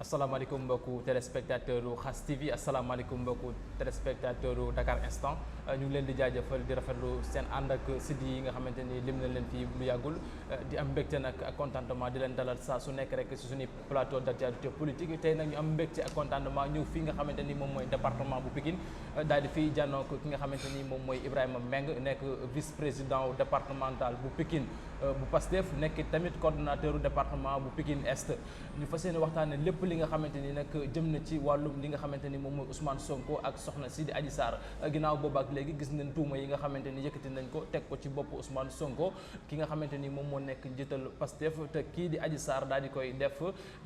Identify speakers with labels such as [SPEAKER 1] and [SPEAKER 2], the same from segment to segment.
[SPEAKER 1] asalaamaaleykum mbokku téléspectateur u Khass TV asalaamaaleykum mbokku téléspectateur u Dakar Instant ñu ngi leen di jaajëfal di rafetlu seen ànd ak site yi nga xamante ni lim na leen fii lu yàggul di am mbégte nag ak contentement di leen dalal saa su nekk rek si suñu plateau d'actualité politique yi tey nag ñu am mbégte ak contentement ñëw fii nga xamante ni moom mooy département bu Pikine daal di fii jànnoog ki nga xamante ni moom mooy Ibrahima Mbengue nekk vice président départemental bu Pikine bu Pastef nekk tamit coordonnateur département bu Pikine Est ñu fas yéene waxtaane lépp li nga xamante ni nag jëm na ci wàllum li nga xamante ni moom mooy Ousmane Sonko ak soxna si di Adji Sarr ginnaaw boobu ak léegi gis nañ tuuma yi nga xamante ni yëkkati nañ ko teg ko ci bopp Ousmane Sonko ki nga xamante ni moom moo nekk njiital Pastef te kii di Adji Sarr daal di koy def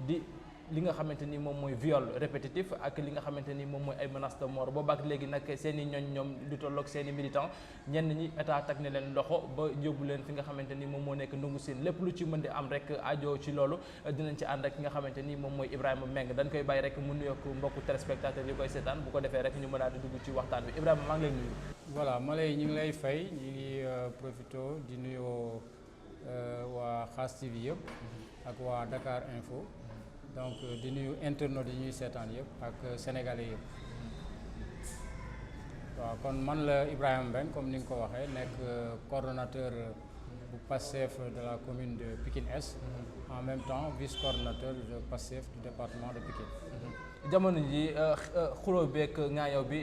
[SPEAKER 1] di li nga xamante ni moom mooy viol répétitif ak li nga xamante ni moom mooy ay menaces de mort boobu ak léegi nag seen i ñoom lu tolloog seen i militants ñenn ñi état teg ne leen loxo ba yóbbu leen fi nga xamante ni moom moo nekk ndungu siin lépp lu ci mën di am rek ajo ci loolu dinañ ci ànd ak ki nga xamante ni moom mooy Ibrahima Mbengue dañ koy bàyyi rek mu nuyoog mbokku téléspectateurs yi koy seetaan bu ko defee rek ñu mën a dugg ci waxtaan bi Ibrahima maa ngi lay nuyu.
[SPEAKER 2] voilà ñu ngi lay fay ñu ngi profito di nuyoo waa Khass TV yëpp ak waa Dakar Info. donc di nuyu internautes yi ñuy seetaan yëpp ak sénégalais yëpp waaw kon man la Ibrahima Mbengue comme ni nga ko waxee nekk coordonnateur bu Pastef de la commune de Pikine Est en même temps vice coordonnateur de Pastef du département de Pikine.
[SPEAKER 1] jamono ji xuloo beeg ngaayow bi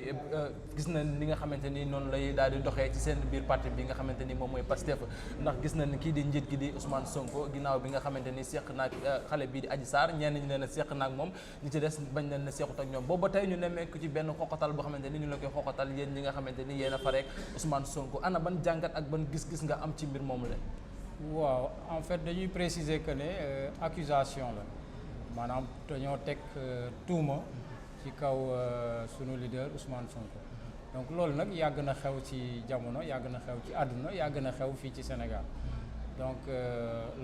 [SPEAKER 1] gis na ni nga xamante ni noonu lay daal di doxee ci seen biir parti bi nga xamante ni moom mooy Pastef ndax gis na ni kii di njiit gi di Ousmane Sonko ginnaaw bi nga xamante ni seq naag xale bii di Adji Sarr ñenn ñi leen a seq naag moom ñi ci des bañ leen na sequt ak ñoom boobu ba tey ñu nemmeeku ci benn xoqatal boo xamante ni ñu la koy xoqatal yéen ñi nga xamante ni yéen a fareek Ousmane Sonko ana ban jàngat ak ban gis-gis nga am ci mbir moomu la.
[SPEAKER 2] waaw en fait dañuy préciser que ne accusation la. maanaam dañoo teg tuuma ci kaw sunu leader Ousmane Sonko donc loolu nag yàgg na xew ci jamono yàgg na xew ci àdduna yàgg na xew fii ci Sénégal donc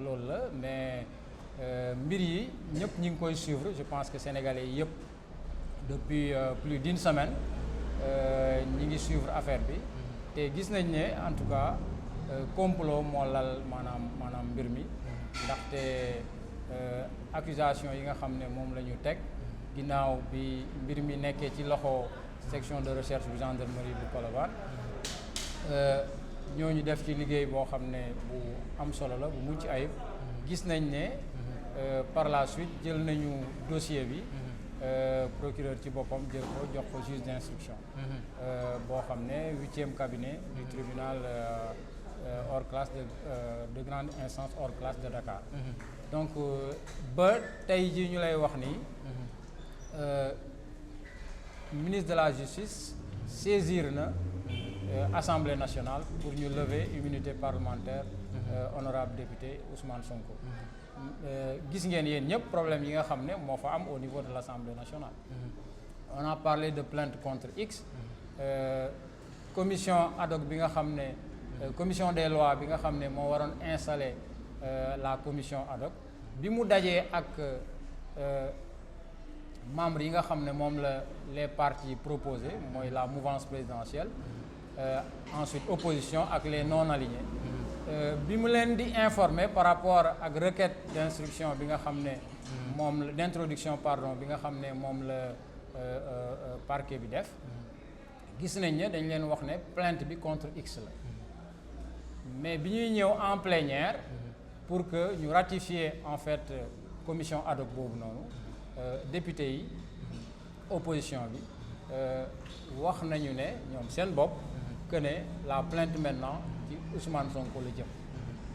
[SPEAKER 2] loolu la mais mbir yi ñëpp ñi ngi koy suivre je pense que sénégalais yi yëpp depuis plus d'une semaine ñi ngi suivre affaire bi te gis nañ ne en tout cas complot moo lal maanaam mbir mi ndaxte accusation yi nga xam ne moom la ñu teg ginnaaw bi mbir mi nekkee ci loxo section de recherche bu gendarmerie bu Colobane ñooñu def ci liggéey boo xam ne bu am solo la bu mucc ayib gis nañ ne par la suite jël nañu dossier bi procureur ci boppam jël ko jox ko juge d'instruction boo xam ne 8e cabinet du tribunal hors classe de grande instance hors classe de Dakar. donc ba tey jii ñu lay wax ni ministre de la justice saisir na assemblée nationale pour ñu lever immunité parlementaire honorable député Ousmane Sonko. gis ngeen yéen ñëpp problème yi nga xam ne moo fa am au niveau de l'Assemblée nationale. on a parlé de plainte contre X. commission ad hoc bi nga xam ne commission des lois bi nga xam ne moo waroon installer la commission ad hoc bi mu dajee ak membres yi nga xam ne moom la les partis proposés mooy la mouvance présidentielle ensuite opposition ak les non alignés bi mu leen di informer par rapport ak requête d'instruction bi nga xam ne moom d'introduction pardon bi nga xam ne moom la parquet bi def gis nañ ne dañ leen wax ne plainte bi contre X la mais bi ñuy ñëw en plénière pour que ñu ratifier en fait commission ad hoc boobu noonu député yi opposition bi wax nañu ne ñoom seen bopp que ne la plainte maintenant ci Ousmane Sonko la jëm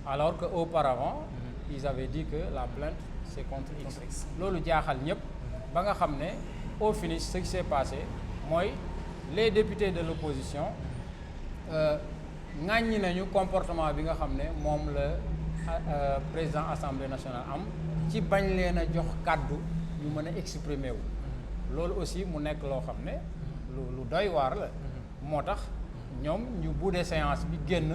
[SPEAKER 2] alors que auparavant ils avaient dit que la plainte c'est contre X loolu jaaxal ñëpp ba nga xam ne au finish ce qui s'est passé mooy les députés de l'opposition ŋàññi nañu comportement bi nga xam ne moom la président assemblée nationale am ci bañ leen a jox kàddu ñu mën a exprimer wu loolu aussi mu nekk loo xam ne lu doy waar la moo tax ñoom ñu boudé séance bi génn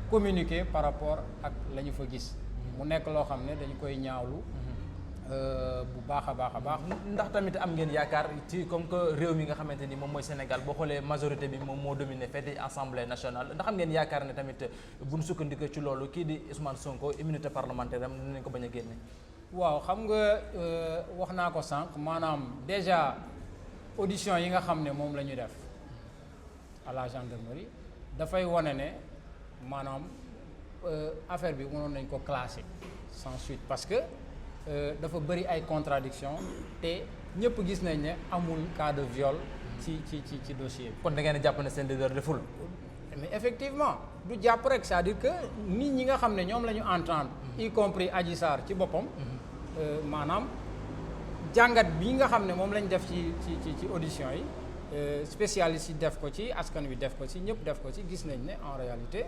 [SPEAKER 2] communiquer par rapport ak la ñu fa gis mu nekk loo xam ne dañu koy ñaawlu bu baax a baax.
[SPEAKER 1] ndax tamit am ngeen yaakaar ci comme que réew mi nga xamante ni moom mooy Sénégal boo xoolee majorité bi moom moo dominé fete assemblée nationale ndax am ngeen yaakaar ne tamit bu ñu sukkandiku ci loolu kii di Ousmane Sonko immunité parlementaire am dinañ ko bañ a génne.
[SPEAKER 2] waaw xam nga wax naa ko sànq maanaam déjà audition yi nga xam ne moom la ñu def à la gendarmerie dafay wane ne maanaam affaire bi mënoon nañ ko classer sans suite parce que dafa bëri ay contradictions te ñëpp gis nañ ne amul cas de viol ci dossier bi.
[SPEAKER 1] kon da ngeen di jàpp ne seen leader deful.
[SPEAKER 2] mais effectivement du jàpp rek c'est-à-dire que nit ñi nga xam ne ñoom la ñu entendre y compris Adji Sarr ci boppam maanaam jàngat bi nga xam ne moom lañ def ci audition yi spécialistes yi def ko ci askan wi def ko ci ñëpp def ko ci gis nañ ne en réalité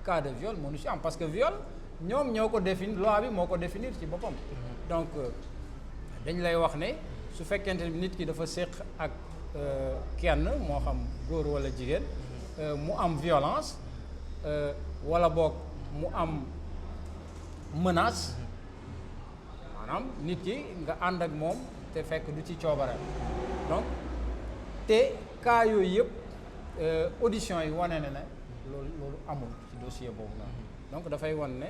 [SPEAKER 2] cas de viol mënu ci am parce que viol ñoom ñoo ko définir loi bi moo ko définir ci boppam donc dañ lay wax ne su fekkente ni nit ki dafa séq ak kenn moo xam góor walla jigéen mu am violence walla boog mu am menace maanaam nit ki nga ànd ak moom te fekk du ci coobare donc te cas yooyu yëpp audition yi wane na ne loolu amul ci dossier boobu noonu donc dafay wan ne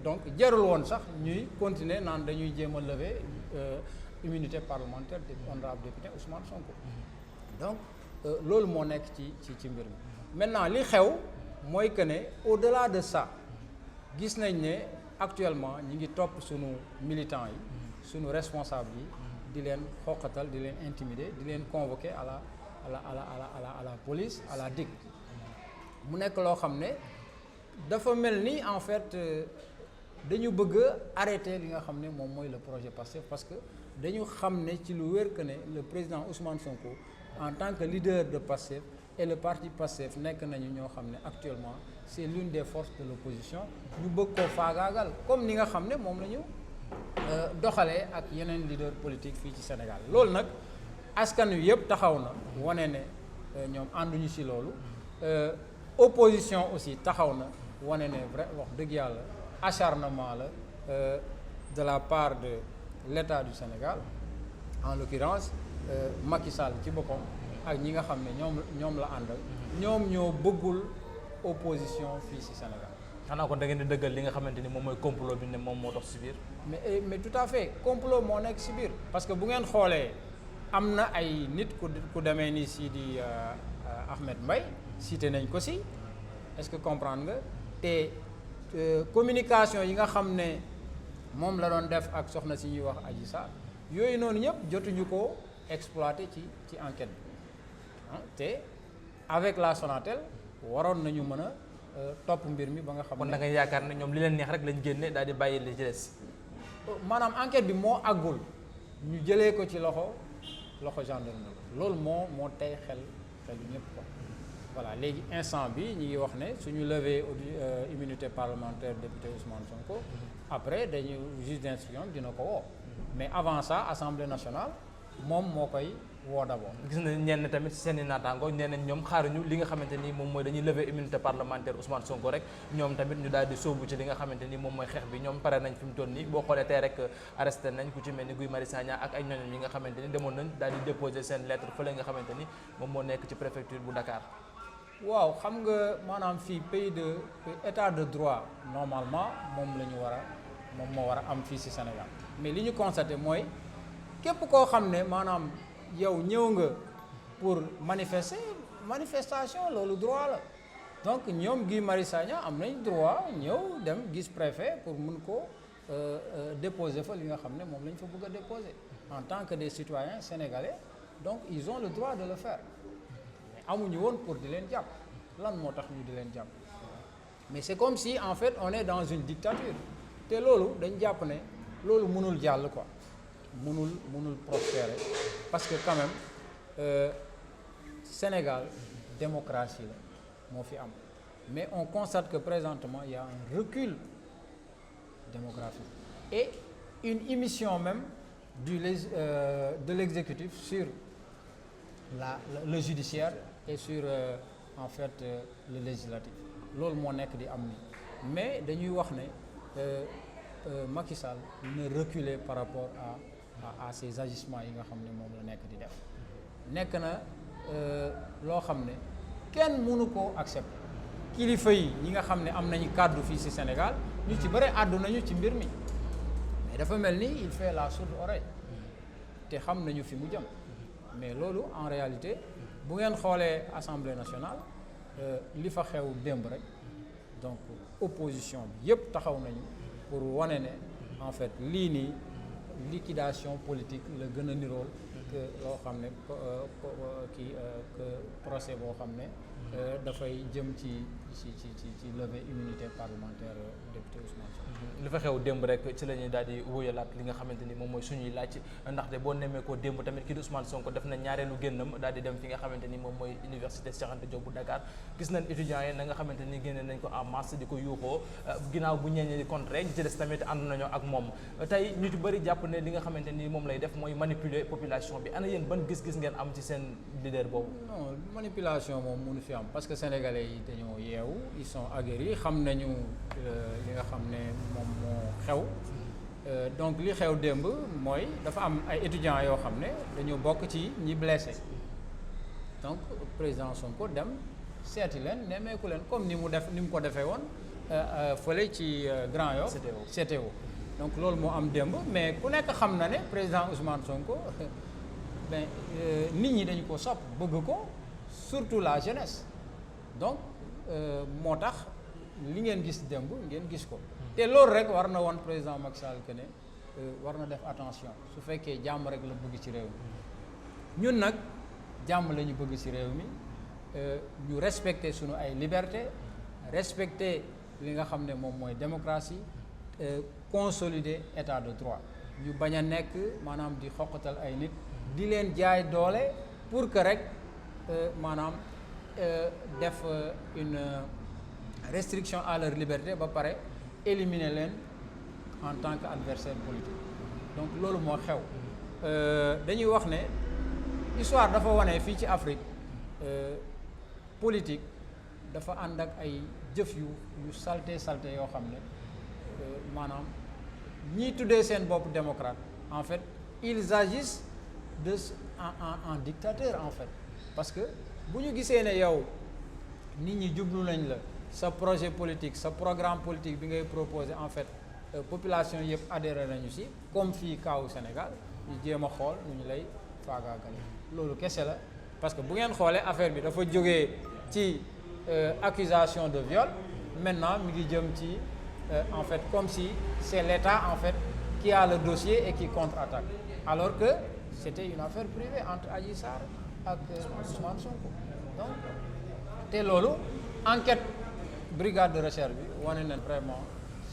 [SPEAKER 2] donc jarul woon sax ñuy continuer naan dañuy jéem a lever immunité parlementaire de honorable député Ousmane Sonko donc loolu moo nekk ci mbir mi maintenant li xew mooy que ne au-delà de ça gis nañ ne actuellement ñi ngi topp sunu militants yi sunu responsables yi di leen xoqatal di leen intimider di leen convoquer à la police à la DIC mu nekk loo xam ne dafa mel ni en fait dañu bëgg a arrêter li nga xam ne moom mooy le projet PASTEF parce que dañu xam ne ci lu wér que ne le président Ousmane Sonko en tant que leader de PASTEF et le parti PASTEF nekk nañu ñoo xam ne actuellement c'est l'une des forces de l'opposition ñu bëgg koo faagaagal comme ni nga xam ne moom la ñu doxalee ak yeneen leader politique fii ci Sénégal loolu nag askan wi yëpp taxaw na wane ne ñoom ànduñu ci loolu opposition aussi taxaw na wane ne vrai wax dëgg yàlla acharnement la de la part de l'État du Sénégal en l'occurrence Macky Sall ci boppam ak ñi nga xam ne ñoom la àndal ñoom ñoo bëggul opposition fii ci Sénégal.
[SPEAKER 1] xanaa kon da ngeen di dëggal li nga xamante ni moom mooy complot bi ne moom moo dox ci biir.
[SPEAKER 2] mais tout à fait complot moo nekk ci biir. parce que bu ngeen xoolee am na ay nit ku demee ni Sidi Ahmed Mbaye cité nañ ko ci est-ce que comprendre nga te communication yi nga xam ne moom la doon def ak soxna si ñuy wax Adji Sarr yooyu noonu ñëpp jotuñu ko exploiter ci enquête bi te avec la Sonatel waroon nañu mën a topp mbir mi ba nga xam ne.
[SPEAKER 1] kon da ngay yaakaar ne ñoom li leen neex rek lañ génne daal di bàyyi li ci des.
[SPEAKER 2] maanaam enquête bi moo àggul ñu jëlee ko ci loxo gendarmerie loolu moo tey xelu ñëpp ko voilà léegi instant bi ñu ngi wax ne suñu lever immunité parlementaire député Ousmane Sonko après dañu juge d'instruction dina ko woo mais avant ça Assemblée nationale moom moo koy woo d'abord.
[SPEAKER 1] gis na ñenn tamit seen i naataango nee nañ ñoom xaaruñu li nga xamante ni moom mooy dañuy lever immunité parlementaire Ousmane Sonko rek ñoom tamit ñu daal di sóobu ci li nga xamante ni moom mooy xeex bi ñoom pare nañ fi mu toll nii boo xoolee tey rek arrêté nañ ku ci mel ni Guy Marius Sagna ak ay ñooñu yi nga xamante ni demoon nañ daal di déposer seen lettre fële nga xamante ni moom moo nekk ci préfecture bu Dakar.
[SPEAKER 2] waaw xam nga maanaam fii pays de état de droit normalement moom moo war a am fii ci Sénégal mais li ñu constaté mooy képp koo xam ne maanaam yow ñëw nga pour manifestation loolu droit la donc ñoom Guy Marius Sagna am nañ droit ñëw dem gis préfet pour mun ko déposer fa li nga xam ne moom la ñu fa bëgg a déposer en tant que des citoyens sénégalais donc ils ont le droit de le faire mais amuñu woon pour di leen jàpp lan moo tax ñu di leen jàpp mais c'est comme si en fait on est dans une dictature te loolu dañ jàpp ne loolu mënul jàll quoi mënul prospérer parce que quand même Sénégal démocratie la moo fi am mais on constate que présentement il y a un recul démographique et une émission même de l'exécutif sur le judiciaire et sur en fait le législatif loolu moo nekk di am ni mais dañuy wax ne Macky Sall ne reculer par rapport à ces agissements yi nga xam ne moom la nekk di def nekk na loo xam ne kenn mënu koo accepter kilifa yi ñi nga xam ne am nañu kàddu fii ci Sénégal ñu ci bëre àddu nañu ci mbir mi mais dafa mel ni il fait la sourde oreille te xam nañu fi mu jëm mais loolu en réalité bu ngeen xoolee Assemblée nationale li fa xew démb rek donc opposition bi yépp taxaw nañu pour wane ne en fait lii nii liquidation politique la gën a nirool que loo xam ne que procès boo xam ne dafay jëm ci lever immunité parlementaire député Ousmane Sonko.
[SPEAKER 1] li fa xew démb rek ci la ñuy daal di wóyalaat li nga xamante ni moom mooy suñuy laaj ndaxte boo nemmee ko démb tamit kii di Ousmane Sonko def na ñaareelu génnam daal di dem fi nga xamante ni moom mooy université Cheikh Anta Diop bu Dakar gis nañ étudiants yi na nga xamante ni génne nañ ko en masse di ko yuuxoo ginnaaw bu ñeeñee di contre ñi ci des tamit ànd nañoo ak moom tey ñu ci bëri jàpp ne li nga xamante ni moom lay def mooy manipuler population bi ana yéen ban gis-gis ngeen am ci seen leader boobu.
[SPEAKER 2] non manipulation moom mënu fi am parce que sénégalais yi dañoo yeewu ils sont aguerris xam nañu li nga xam ne moom moo xew donc li xew démb mooy dafa am ay étudiants yoo xam ne dañoo bokk ci ñi blessé donc président Sonko dem seeti leen nemmeeku leen comme ni mu ko defee woon fële ci Grand Yoff CTO donc loolu moo am démb mais ku nekk xam na ne président Ousmane Sonko ben nit ñi dañu ko sopp bëgg ko surtout la jeunesse donc moo tax li ngeen gis démb ngeen gis ko te loolu rek war na woon président Macky Sall que ne war na def attention su fekkee jàmm rek la bëgg ci réew mi ñun nag jàmm la ñu bëgg ci réew mi ñu respecter sunu ay liberté respecter li nga xam ne moom mooy démocratie consolider état de droit ñu bañ a nekk maanaam di xoqatal ay nit di leen jaay doole pour que rek maanaam def une restriction à leur liberté ba pare éliminer leen en tant que adversaire politique donc loolu moo xew dañuy wax ne histoire dafa wane fii ci Afrique politique dafa ànd ak ay jëf yu salté yoo xam ne maanaam ñiy tuddee seen bopp démocrate en fait ils agissent en dictateur en fait parce que bu ñu gisee ne yow nit ñi jublu nañ la sa projet politique sa programme politique bi ngay proposer en fait population yëpp adhéré nañu ci comme fii kaawu Sénégal ñu jéem a xool nu ñu lay faagaagale loolu kese la parce que bu ngeen xoolee affaire bi dafa jógee ci accusation de viol maintenant mi ngi jëm ci en fait comme si c'est l'État en fait qui a le dossier et qui contre-attaque alors que c'était une affaire privée entre Adji Sarr ak Ousmane Sonko donc te loolu enquête brigade de recherche bi wane na vraiment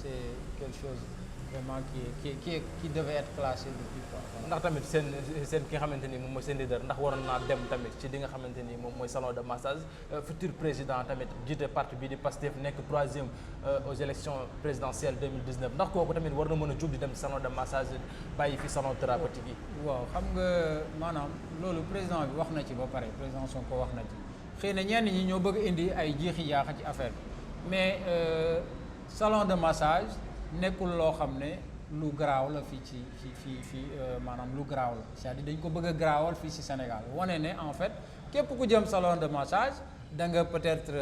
[SPEAKER 2] c'est quelque chose vraiment qui devait être classé depuis quoi.
[SPEAKER 1] ndax tamit seen ki nga xamante ni moom mooy seen leader ndax waroon naa dem tamit ci li nga xamante ni moom mooy salon de massage futur président tamit jiite parti bii di Pastef nekk 3e aux élections présidentielles 2019 ndax kooku tamit war na mën a jub di dem ci salon de massage bàyyi fi salon thérapeutique yi.
[SPEAKER 2] waaw xam nga maanaam loolu président bi wax na ci ba pare président Sonko wax na ci xëy na ñenn ñi ñoo bëgg indi ay jiixi jaaxa ci affaire bi mais salon de massage nekkul loo xam ne lu garaaw la fii fii maanaam lu garaaw la c'est-à-dire dañ ko bëgg a garaawal fii ci Sénégal wane ne en fait képp ku jëm salon de massage da nga peut-être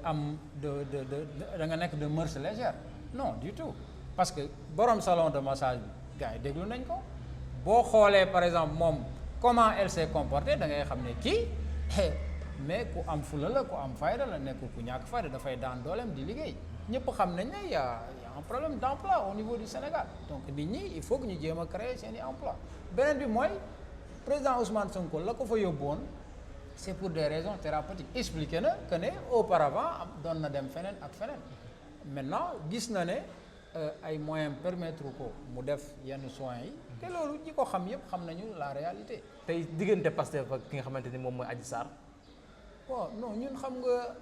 [SPEAKER 2] am da nga nekk de mœurs légères non du tout parce que borom salon de massage bi gars yi déglu nañ ko boo xoolee par exemple moom comment elle s'est comportée da ngay xam ne kii mais ku am fula la ku am fayda la nekkul ku ñàkk fayda dafay daan dooleem di liggéey ñëpp xam nañ ne y a un problème d'emploi au niveau du Sénégal donc nit ñi il faut que ñu jéem a créer seen i emploi beneen bi mooy président Ousmane Sonko la ko fa yóbbu woon c'est pour des raisons thérapeutiques expliqué na que ne auparavant doon na dem feneen ak feneen maintenant gis na ne ay moyens permettre ko mu def yenn soins yi te loolu ñi ko xam yëpp xam nañu la réalité.
[SPEAKER 1] tey diggante Pastef ak ki nga xamante ni moom mooy Adji Sarr.
[SPEAKER 2] bon non ñun xam nga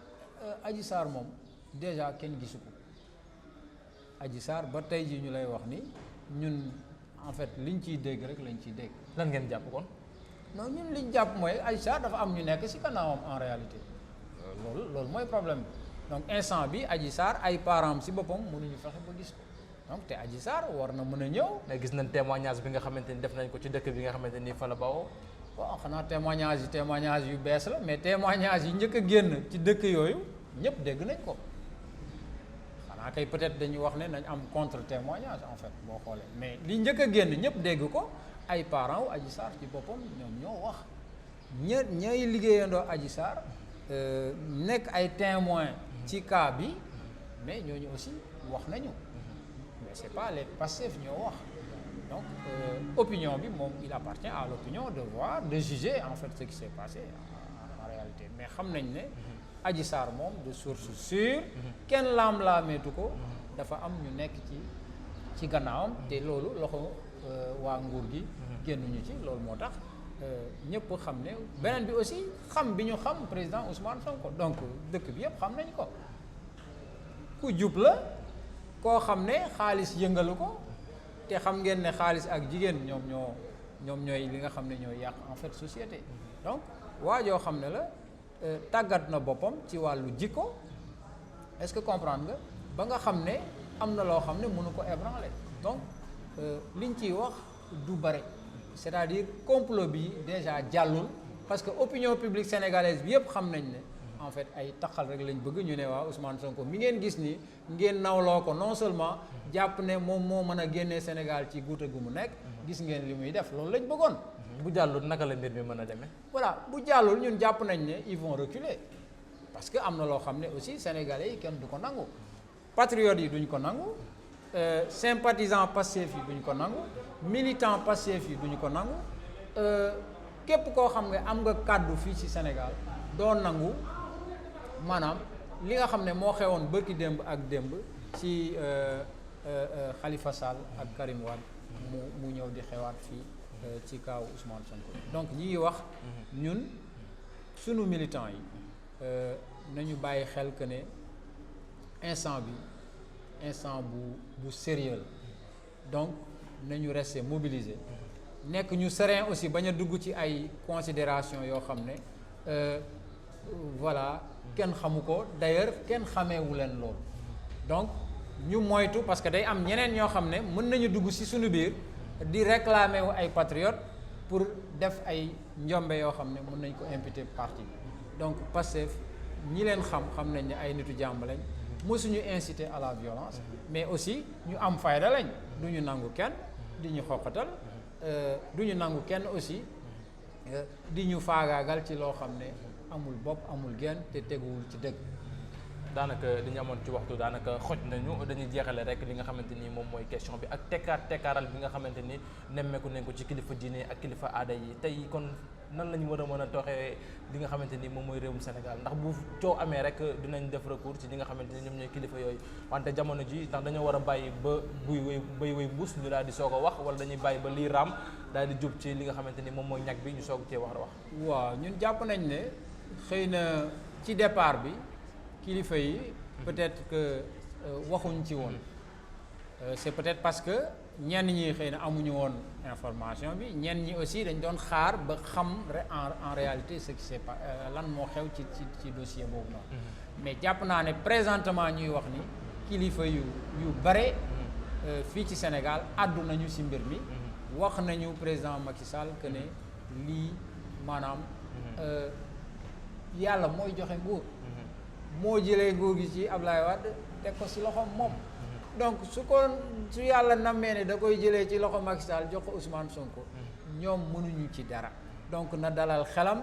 [SPEAKER 2] Adji Sarr moom déjà kenn gisu ko Adji Sarr ba tey ji ñu lay wax ni ñun en fait liñ ciy dégg rek lañ ciy dégg.
[SPEAKER 1] lan ngeen jàpp kon.
[SPEAKER 2] non ñun liñ jàpp mooy Adji Sarr dafa am ñu nekk ci gannaawam en réalité loolu mooy problème bi donc instant bi Adji Sarr ay parents ci boppam mënuñu fexe ba gis ko donc te Adji Sarr war na mën a ñëw.
[SPEAKER 1] mais gis nañ témoignage bi nga xamante ni def nañ ko ci dëkk bi nga xamante ni fa la bawoo.
[SPEAKER 2] waaw xanaa témoignage yu bees la mais témoignage yi njëkk a génn ci dëkk yooyu ñëpp dégg nañ ko xanaa kay peut-être dañu wax ne nañ am contre-témoignage en fait boo xoolee mais li njëkk a génn ñëpp dégg ko ay parents wu Adji Sarr ci boppam ñoom ñoo wax ñay liggéeyandoo Adji Sarr nekk ay témoins ci cas bi mais ñooñu aussi wax nañu mais c'est pas les Pastef ñoo wax donc opinion bi moom il appartient à l'opinion de voir de juger en fait ce qui s'est passé en réalité mais xam nañ ne Adji Sarr moom de source sûre kenn laam-laameetu ko dafa am ñu nekk ci gannaawam te loolu loxo waa nguur gi génnuñu ci loolu moo tax ñëpp xam ne beneen bi aussi xam bi ñu xam président Ousmane Sonko donc dëkk bi yëpp xam nañ ko ku jub la koo xam ne xaalis yëngalu ko te xam ngeen ne xaalis ak jigéen ñoom ñooy li nga xam ne ñooy yàq en fait société donc waa joo xam ne la tàggat na boppam ci wàllu jikko est-ce que comprendre nga ba nga xam ne am na loo xam ne mënu ko ébranler donc liñ ciy wax du bare c'est-à-dire complot bi déjà jàllul parce que opinion publique sénégalaise bi yëpp xam nañ ne en fait ay taxal rek lañ bëgg ñu ne waa Ousmane Sonko mi ngeen gis ni ngeen nawloo ko non seulement jàpp ne moom moo mën a génnee Sénégal ci guute gu mu nekk gis ngeen li muy def loolu lañ bëggoon.
[SPEAKER 1] bu jàllul naka la mbir mi mën a demee.
[SPEAKER 2] voilà bu jàllul ñun jàpp nañ ne ils vont reculer parce que am na loo xam ne aussi sénégalais yi kenn du ko nangu patriotes yi duñ ko nangu sympathisants Pastef yi duñ ko nangu militants Pastef yi duñ ko nangu képp koo xam ne am nga kàddu fii ci Sénégal doo nangu maanaam li nga xam ne moo xewoon bërki démb ak démb ci Khalifa Sall ak Karim Wade mu ñëw di xewaat fii ci kaw Ousmane Sonko donc ñi ngi wax ñun sunu militants yi nañu bàyyi xel que ne instant bu sérieux donc nañu rester mobilisé nekk ñu serein aussi bañ a dugg ci ay considération yoo xam ne voilà kenn xamu ko d'ailleurs kenn xameewu leen loolu donc ñu moytu parce que day am ñeneen ñoo xam ne mën nañu dugg ci suñu biir di réclamer wu ay patriotes pour def ay njombe yoo xam ne mën nañ ko imputer parti donc Pastef ñi leen xam nañ ne ay nitu jàmm lañ mësuñu inciter à la violence mais aussi ñu am fayda lañ du ñu nangu kenn di ñu xoqatal du ñu nangu kenn aussi di ñu faagaagal ci loo xam ne amul bopp amul genn te teguwul ci dëgg.
[SPEAKER 1] daanaka dañu amoon ci waxtu daanaka xoj nañu dañuy jeexale rek li nga xamante ni moom mooy question bi ak tekkaaral bi nga xamante ni nemmeeku nañ ko ci kilifa diine ak kilifa aada yi tey kon nan la ñu war a mën a toxee li nga xamante ni moom mooy réewum Sénégal ndax bu coow amee rek dinañ def recours ci ñi nga xamante ni ñoom ñooy kilifa yooyu wante jamono ji ndax dañoo war a bàyyi ba bay wéy mbuus ñu daal di soog a wax wala dañuy bàyyi ba lii raam daal di jub ci li nga xamante ni moom mooy ñag bi ñu soog cee wax.
[SPEAKER 2] waaw ñun jàpp nañ ne xëy na ci départ bi kilifa yi peut-être que waxuñ ci woon c'est peut-être parce que ñenn ñi xëy na amuñu woon information bi ñenn ñi aussi dañ doon xaar ba xam en réalité ce qui s'est pas lan moo xew ci dossier boobu noonu mais jàpp naa ne présentement ñuy wax ni kilifa yu bare fii ci Sénégal àddu nañu ci mbir mi wax nañu président Macky Sall que ne lii maanaam yàlla mooy joxe nguur moo jëlee nguur gi ci Ablaye Wade teg ko ci loxoom moom donc su yàlla nammee ne da koy jëlee ci loxo Macky Sall jox ko Ousmane Sonko ñoom mënuñu ci dara donc na dalal xelam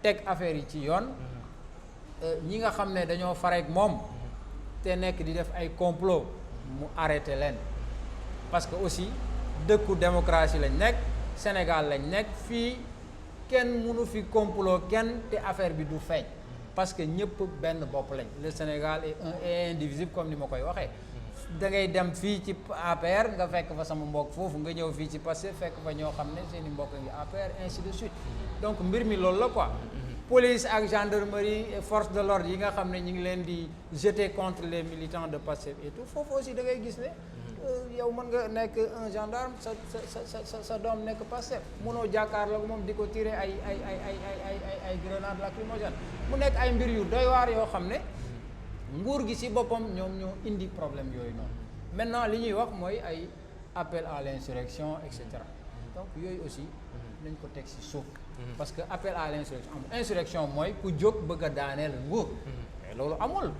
[SPEAKER 2] teg affaire yi ci yoon ñi nga xam ne dañoo fareek moom te nekk di def ay complot mu arrêté leen parce que aussi dëkku démocratie lañ nekk Sénégal lañ nekk fii kenn mënu fi complot kenn te affaire bi du feeñ parce que ñëpp benn bopp lañ le Sénégal est un et indivisible comme ni ma koy waxee da ngay dem fii ci APR nga fekk fa sama mbokk foofu nga ñëw fii ci Pastef fekk fa ñoo xam ne seeni mbokk ngi APR ainsi de suite donc mbir mi loolu la quoi police ak gendarmerie force de l'ordre yi nga xam ne ñu ngi leen di jeter contre les militants de Pastef et tout foofu aussi da ngay gis ne yow mën nga nekk un gendarme sa doom nekk Pastef mënoo jàkkaarloo moom di ko tirer ay grenades lacrymogènes mu nekk ay mbir yu doy waar yoo xam ne nguur gi ci boppam ñoom ñoo indi problème yooyu noonu maintenant li ñuy wax mooy ay appel à l'insurrection et cetera donc yooyu aussi nañ ko teg ci suuf parce que appel à l'insurrection insurrection mooy ku jóg bëgg a daaneel nguur mais loolu amul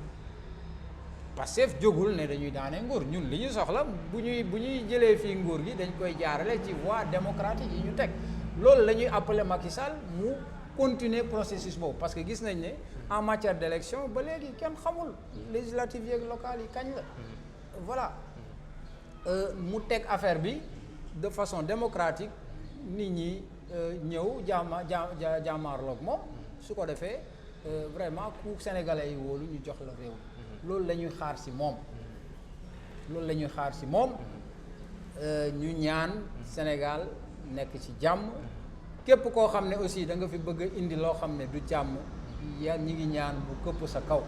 [SPEAKER 2] Pastef jógul ne dañuy daane nguur ñun li ñu soxla bu ñuy jëlee fii nguur gi dañ koy jaarale ci voie démocratique yi ñu teg loolu la ñuy appeler Macky Sall mu continuer processus boobu parce que gis nañ ne en matière d'élection ba léegi kenn xamul législatives yeeg locales yi kañ la voilà mu teg affaire bi de façon démocratique nit ñi ñëw jaamaarloog moom su ko defee vraiment ku sénégalais yi wóolu ñu jox la réew loolu la ñuy xaar ci moom ñu ñaan Sénégal nekk ci jàmm képp koo xam ne aussi da nga fi bëgg a indi loo xam ne du jàmm ñi ngi ñaan bu këpp sa kaw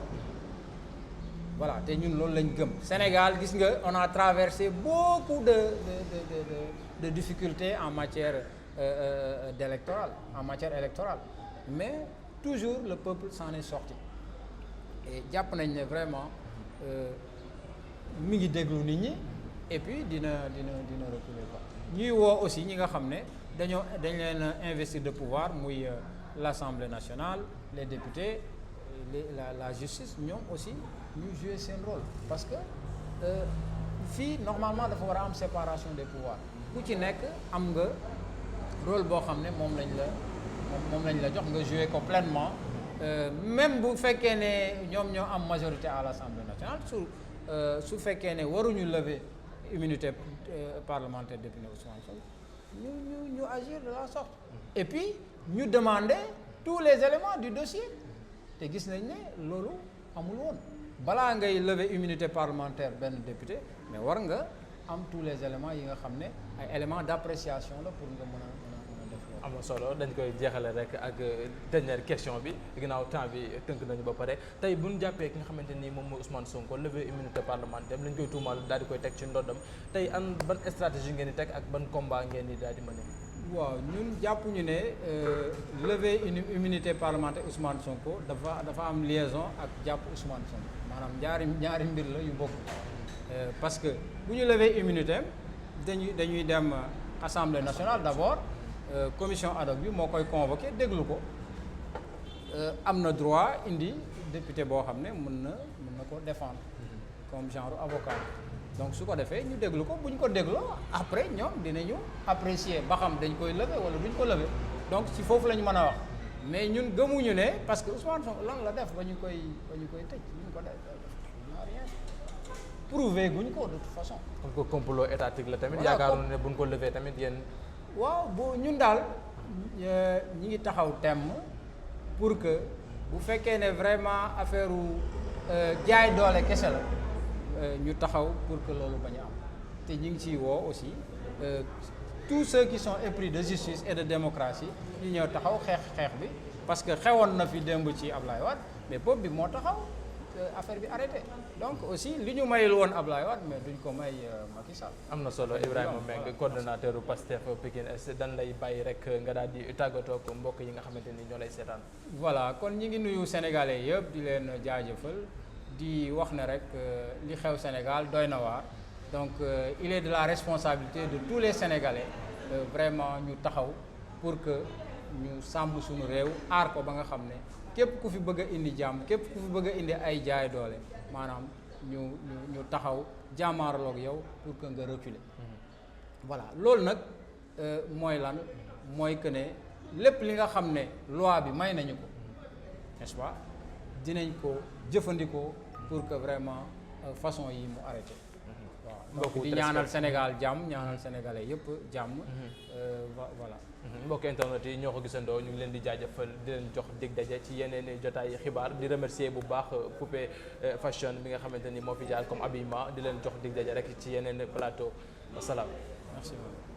[SPEAKER 2] voilà te ñun loolu lañ gëm Sénégal gis nga on a traversé beaucoup de difficultés en matière électorale mais toujours le peuple s'en est sorti et jàpp nañ ne vraiment mi ngi déglu nit ñi et puis dina reculer quoi ñuy woo aussi ñi nga xam ne dañ leen investir de pouvoir muy l'Assemblée nationale les députés la justice ñoom aussi ñu jouer seen rôle parce que fii normalement dafa war a am séparation des pouvoirs ku ci nekk am nga rôle boo xam ne moom lañ la jox nga jouer ko pleinement même bu fekkee ne ñoom ñoo am majorité à l'Assemblée nationale su fekkee ne waruñu lever immunité parlementaire député Ousmane Sonko ñu agir de la sorte et puis ñu demander tous les éléments du dossier te gis nañ ne loolu amul woon balaa ngay lever immunité parlementaire benn député mais war nga am tous les éléments yi nga xam ne ay éléments d'appréciation la pour nga mën a def loolu.
[SPEAKER 1] am na solo dañ koy jeexale rek ak dernière question bi ginnaaw temps bi tënk nañu ba pare tey bu ñu jàppee ki nga xamante ni moom mooy Ousmane Sonko lever immunité parlementaire lañ koy tuumal daal di koy teg ci ndoddam tey ban stratégie ngeen di teg ak ban combat ngeen di daal di mener.
[SPEAKER 2] waaw ñun jàppuñu ne lever immunité parlementaire Ousmane Sonko dafa am liaison ak jàpp Ousmane Sonko maanaam ñaari mbir la yu bokk parce que bu ñu lever immunité dañuy dem Assemblée nationale d'abord commission ad hoc bi moo koy convoqué déglu ko am na droit indi député boo xam ne mën na ko défendre comme genre avocat donc su ko defee ñu déglu ko bu ñu ko dégloo après ñoom dinañu apprécier ba xam dañ koy lever wala duñ ko lever donc ci foofu la ñu mën a wax mais ñun gëmuñu ne parce que Ousmane Sonko lan la def ba ñu koy tëj ñu ko def rien prouvé guñ ko de toute façon.
[SPEAKER 1] comme que complot étatique la tamit. yaakaaroon ne buñ ko lever tamit yéen.
[SPEAKER 2] waaw ñun daal ñi ngi taxaw temm pour que bu fekkee ne vraiment affaire jaay doole kese la ñu taxaw pour que loolu bañ a am te ñu ngi ciy woo aussi tous ceux qui sont épris de justice et de démocratie ñu ñëw taxaw xeex bi parce que xewoon na fi démb ci Ablaye Wade mais peuple bi moo taxaw affaire bi arrêté donc aussi li ñu mayul woon Ablaye Wade mais duñ ko may Macky Sall.
[SPEAKER 1] am na solo Ibrahima Mbengue coordonnateur u Pastef Pikine Est dañ lay bàyyi rek nga daal di tàggatoo ak mbokk yi nga xamante ni ñoo lay seetaan.
[SPEAKER 2] voilà kon ñi ngi nuyu sénégalais yëpp di leen jaajëfal di wax ne rek li xew Sénégal doy na waar donc il est de la responsabilité de tous les sénégalais vraiment ñu taxaw pour que ñu sàmm suñu réew aar ko ba nga xam ne. képp ku fi bëgg a indi jàmm képp ku fi bëgg a indi ay jaay doole maanaam ñu taxaw jàmmaarloog yow pour que nga reculer voilà loolu nag mooy lan mooy que ne lépp li nga xam ne loi bi may nañu ko n'est-ce pas dinañ ko jëfandikoo pour que vraiment façon yi mu arrêté waaw donc di ñaanal Sénégal jàmm ñaanal sénégalais yëpp jàmm voilà
[SPEAKER 1] mbokk internet yi ñoo ko gisandoo ñu ngi leen di jaajëfal di leen jox dig daje ci yeneen jotaay xibaar di remercier bu baax Poupée Fashion bi nga xamante ni moo fi jaar comme habillement di leen jox dig daje rek ci yeneen plateau wasalaam.
[SPEAKER 2] Merci beaucoup.